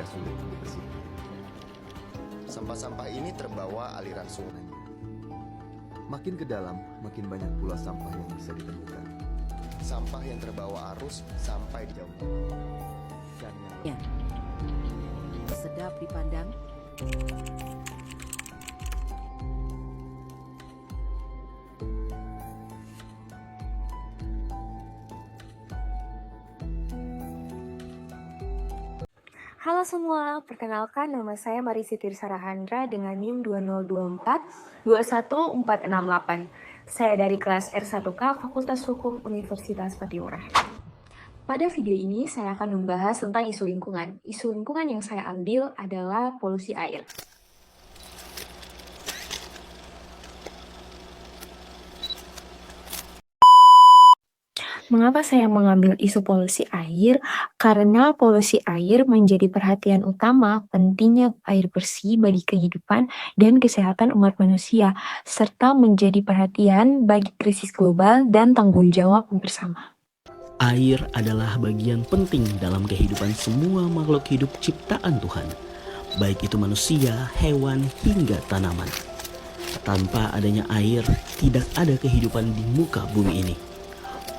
tidak sulit dibersihkan. Sampah-sampah ini terbawa aliran sungai. Makin ke dalam, makin banyak pula sampah yang bisa ditemukan. Sampah yang terbawa arus sampai di jauh. Dan yang Sedap dipandang. Halo semua, perkenalkan nama saya Marisi Tirsarahandra dengan NIM 2024 21468. Saya dari kelas R1K Fakultas Hukum Universitas Patiura. Pada video ini saya akan membahas tentang isu lingkungan. Isu lingkungan yang saya ambil adalah polusi air. Mengapa saya mengambil isu polusi air? Karena polusi air menjadi perhatian utama pentingnya air bersih bagi kehidupan dan kesehatan umat manusia, serta menjadi perhatian bagi krisis global dan tanggung jawab bersama. Air adalah bagian penting dalam kehidupan semua makhluk hidup ciptaan Tuhan, baik itu manusia, hewan, hingga tanaman. Tanpa adanya air, tidak ada kehidupan di muka bumi ini.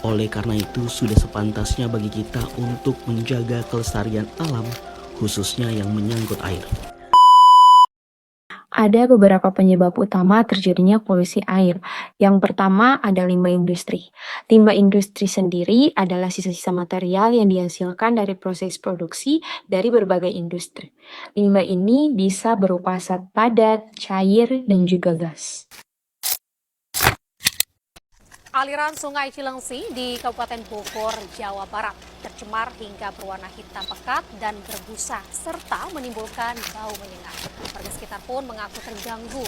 Oleh karena itu, sudah sepantasnya bagi kita untuk menjaga kelestarian alam, khususnya yang menyangkut air. Ada beberapa penyebab utama terjadinya polusi air. Yang pertama ada limbah industri. Limbah industri sendiri adalah sisa-sisa material yang dihasilkan dari proses produksi dari berbagai industri. Limbah ini bisa berupa zat padat, cair, dan juga gas. Aliran Sungai Cilengsi di Kabupaten Bogor, Jawa Barat tercemar hingga berwarna hitam pekat dan berbusa serta menimbulkan bau menyengat. Warga sekitar pun mengaku terganggu.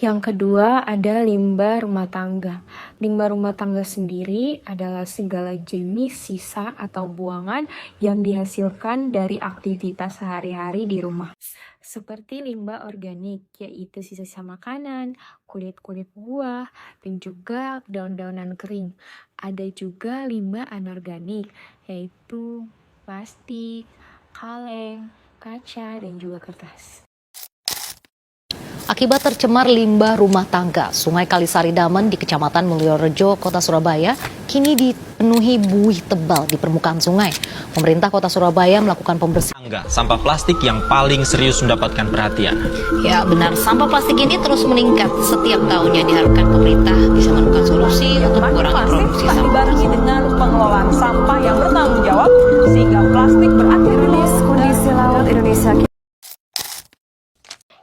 Yang kedua ada limbah rumah tangga. Limbah rumah tangga sendiri adalah segala jenis sisa atau buangan yang dihasilkan dari aktivitas sehari-hari di rumah. Seperti limbah organik, yaitu sisa-sisa makanan, kulit-kulit buah, dan juga daun-daunan kering. Ada juga limbah anorganik, yaitu plastik, kaleng, kaca, dan juga kertas. Akibat tercemar limbah rumah tangga, Sungai Kalisari Damen di Kecamatan Mulyorejo, Kota Surabaya, kini dipenuhi buih tebal di permukaan sungai. Pemerintah Kota Surabaya melakukan pembersihan. Sampah plastik yang paling serius mendapatkan perhatian. Ya benar, sampah plastik ini terus meningkat setiap tahunnya. Diharapkan pemerintah bisa menemukan solusi untuk mengurangi produksi sampah. Dibarengi dengan pengelolaan sampah yang bertanggung jawab, sehingga plastik berakhir Kondisi laut Indonesia.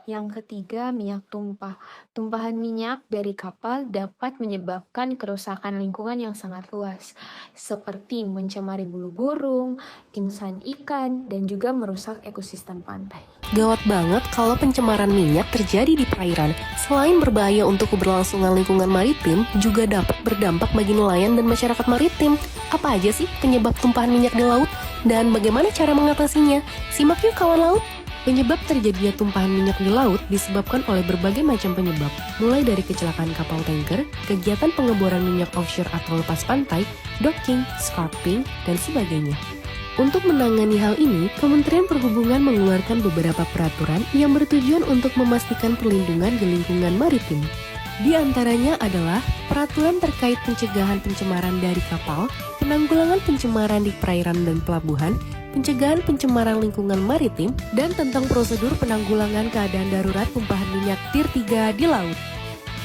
Yang ketiga, minyak tumpah. Tumpahan minyak dari kapal dapat menyebabkan kerusakan lingkungan yang sangat luas, seperti mencemari bulu burung, insan ikan, dan juga merusak ekosistem pantai. Gawat banget kalau pencemaran minyak terjadi di perairan. Selain berbahaya untuk keberlangsungan lingkungan maritim, juga dapat berdampak bagi nelayan dan masyarakat maritim. Apa aja sih penyebab tumpahan minyak di laut? Dan bagaimana cara mengatasinya? Simak yuk kawan laut! Penyebab terjadinya tumpahan minyak di laut disebabkan oleh berbagai macam penyebab, mulai dari kecelakaan kapal tanker, kegiatan pengeboran minyak offshore atau lepas pantai, docking, scrapping, dan sebagainya. Untuk menangani hal ini, Kementerian Perhubungan mengeluarkan beberapa peraturan yang bertujuan untuk memastikan perlindungan di lingkungan maritim. Di antaranya adalah peraturan terkait pencegahan pencemaran dari kapal, penanggulangan pencemaran di perairan dan pelabuhan, pencegahan pencemaran lingkungan maritim, dan tentang prosedur penanggulangan keadaan darurat tumpahan minyak Tier 3 di laut.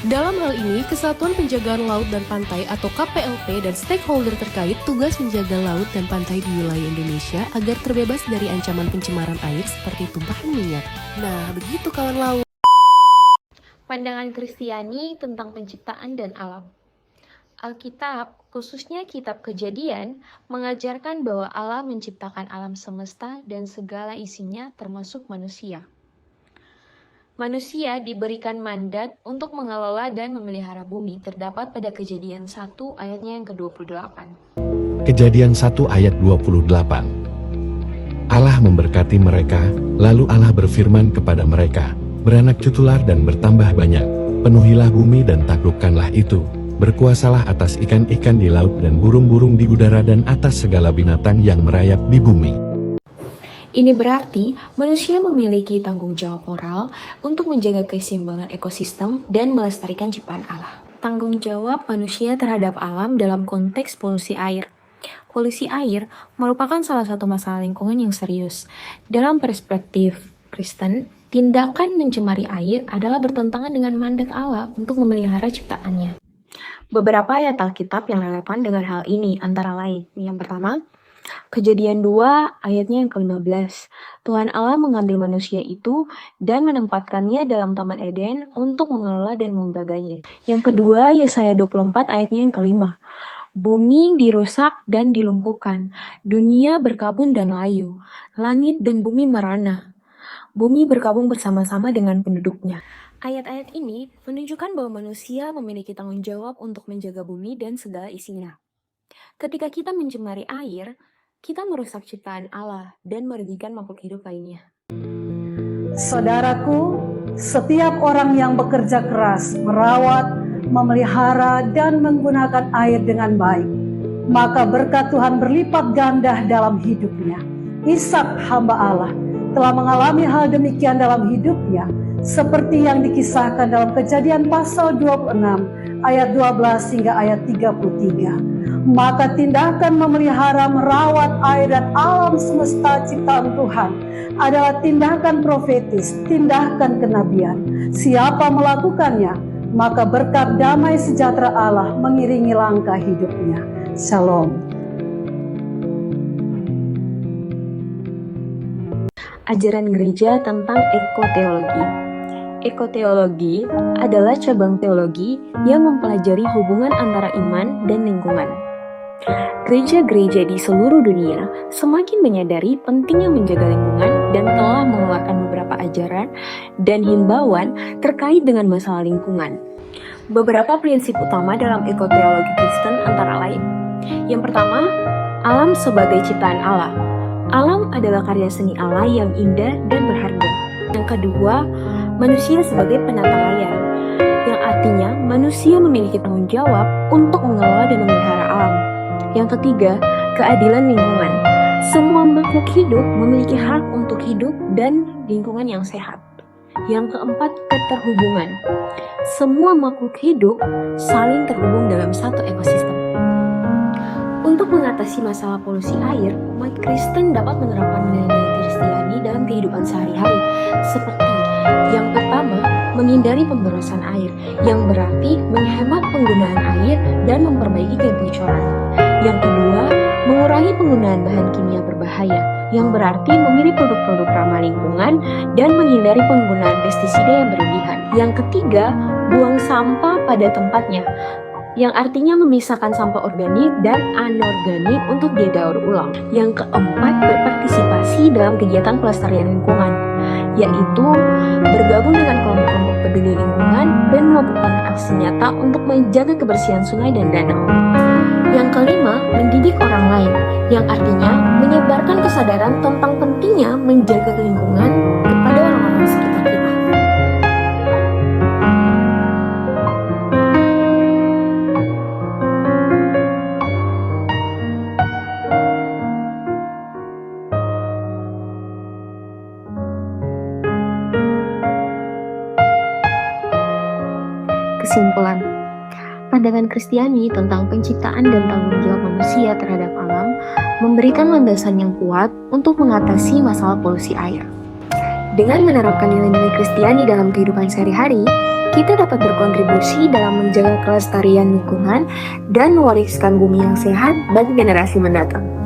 Dalam hal ini, Kesatuan Penjagaan Laut dan Pantai atau KPLP dan stakeholder terkait tugas menjaga laut dan pantai di wilayah Indonesia agar terbebas dari ancaman pencemaran air seperti tumpahan minyak. Nah, begitu kawan laut. Pandangan Kristiani tentang penciptaan dan alam. Alkitab, khususnya kitab Kejadian, mengajarkan bahwa Allah menciptakan alam semesta dan segala isinya termasuk manusia. Manusia diberikan mandat untuk mengelola dan memelihara bumi, terdapat pada Kejadian 1 ayatnya yang ke-28. Kejadian 1 ayat 28. Allah memberkati mereka, lalu Allah berfirman kepada mereka, beranak cuculah dan bertambah banyak, penuhilah bumi dan taklukkanlah itu, berkuasalah atas ikan-ikan di laut dan burung-burung di udara dan atas segala binatang yang merayap di bumi. Ini berarti manusia memiliki tanggung jawab moral untuk menjaga keseimbangan ekosistem dan melestarikan ciptaan Allah. Tanggung jawab manusia terhadap alam dalam konteks polusi air. Polusi air merupakan salah satu masalah lingkungan yang serius. Dalam perspektif Kristen, tindakan mencemari air adalah bertentangan dengan mandat Allah untuk memelihara ciptaannya. Beberapa ayat Alkitab yang relevan dengan hal ini antara lain. Yang pertama, Kejadian 2 ayatnya yang ke-15. Tuhan Allah mengambil manusia itu dan menempatkannya dalam Taman Eden untuk mengelola dan menjaganya. Yang kedua, Yesaya 24 ayatnya yang ke-5. Bumi dirusak dan dilumpuhkan, dunia berkabung dan layu, langit dan bumi merana. Bumi berkabung bersama-sama dengan penduduknya. Ayat-ayat ini menunjukkan bahwa manusia memiliki tanggung jawab untuk menjaga bumi dan segala isinya. Ketika kita mencemari air, kita merusak ciptaan Allah dan merugikan makhluk hidup lainnya. Saudaraku, setiap orang yang bekerja keras, merawat, memelihara, dan menggunakan air dengan baik, maka berkat Tuhan berlipat ganda dalam hidupnya. Ishak, hamba Allah, telah mengalami hal demikian dalam hidupnya, seperti yang dikisahkan dalam Kejadian pasal 26 ayat 12 hingga ayat 33. Maka tindakan memelihara, merawat air dan alam semesta ciptaan Tuhan adalah tindakan profetis, tindakan kenabian. Siapa melakukannya, maka berkat damai sejahtera Allah mengiringi langkah hidupnya. Shalom. Ajaran gereja tentang ekoteologi. Ekoteologi adalah cabang teologi yang mempelajari hubungan antara iman dan lingkungan. Gereja-gereja di seluruh dunia semakin menyadari pentingnya menjaga lingkungan dan telah mengeluarkan beberapa ajaran dan himbauan terkait dengan masalah lingkungan. Beberapa prinsip utama dalam ekoteologi Kristen antara lain. Yang pertama, alam sebagai ciptaan Allah. Alam adalah karya seni Allah yang indah dan berharga. Yang kedua, manusia sebagai penata layang, yang artinya manusia memiliki tanggung jawab untuk mengelola dan memelihara alam. Yang ketiga, keadilan lingkungan. Semua makhluk hidup memiliki hak untuk hidup dan lingkungan yang sehat. Yang keempat, keterhubungan. Semua makhluk hidup saling terhubung dalam satu ekosistem. Untuk mengatasi masalah polusi air, umat Kristen dapat menerapkan nilai-nilai Kristiani dalam kehidupan sehari-hari, seperti yang pertama, menghindari pemborosan air, yang berarti menghemat penggunaan air dan memperbaiki kebocoran. Yang kedua, mengurangi penggunaan bahan kimia berbahaya, yang berarti memilih produk-produk ramah lingkungan dan menghindari penggunaan pestisida yang berlebihan. Yang ketiga, buang sampah pada tempatnya, yang artinya memisahkan sampah organik dan anorganik untuk didaur ulang. Yang keempat, berpartisipasi dalam kegiatan pelestarian lingkungan, yaitu bergabung dengan kelompok-kelompok peduli lingkungan dan melakukan aksi nyata untuk menjaga kebersihan sungai dan danau. Yang kelima, mendidik orang lain, yang artinya menyebarkan kesadaran tentang pentingnya menjaga lingkungan kepada orang-orang sekitar kita. Kesimpulan, pandangan Kristiani tentang penciptaan dan tanggung jawab manusia terhadap alam memberikan landasan yang kuat untuk mengatasi masalah polusi air. Dengan menerapkan nilai-nilai Kristiani dalam kehidupan sehari-hari, kita dapat berkontribusi dalam menjaga kelestarian lingkungan dan mewariskan bumi yang sehat bagi generasi mendatang.